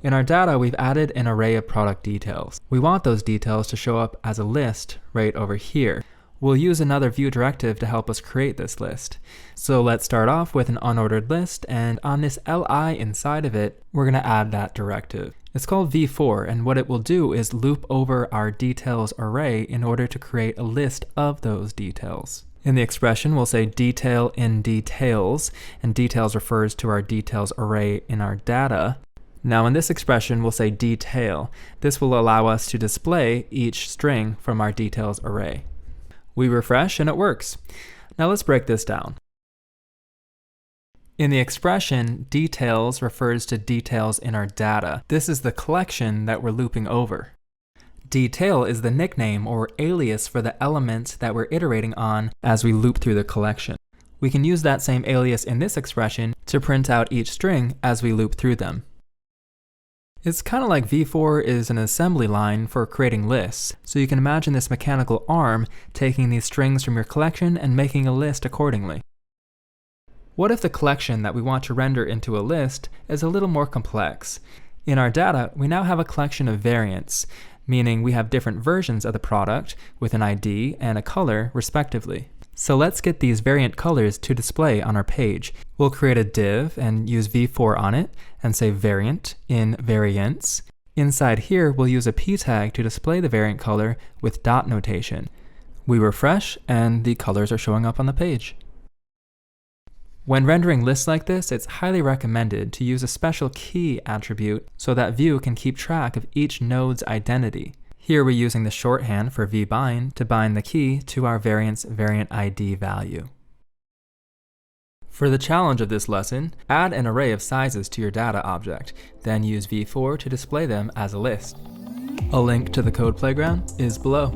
In our data, we've added an array of product details. We want those details to show up as a list right over here. We'll use another view directive to help us create this list. So let's start off with an unordered list, and on this li inside of it, we're going to add that directive. It's called v4, and what it will do is loop over our details array in order to create a list of those details. In the expression, we'll say detail in details, and details refers to our details array in our data. Now in this expression, we'll say detail. This will allow us to display each string from our details array. We refresh and it works. Now let's break this down. In the expression, details refers to details in our data. This is the collection that we're looping over. Detail is the nickname or alias for the element that we're iterating on as we loop through the collection. We can use that same alias in this expression to print out each string as we loop through them. It's kind of like v4 is an assembly line for creating lists, so you can imagine this mechanical arm taking these strings from your collection and making a list accordingly. What if the collection that we want to render into a list is a little more complex? In our data, we now have a collection of variants, meaning we have different versions of the product with an ID and a color respectively. So let's get these variant colors to display on our page. We'll create a div and use v4 on it and say variant in variants. Inside here, we'll use a p tag to display the variant color with dot notation. We refresh and the colors are showing up on the page. When rendering lists like this, it's highly recommended to use a special key attribute so that Vue can keep track of each node's identity. Here we're using the shorthand for vbind to bind the key to our variant's variant ID value. For the challenge of this lesson, add an array of sizes to your data object, then use v4 to display them as a list. A link to the code playground is below.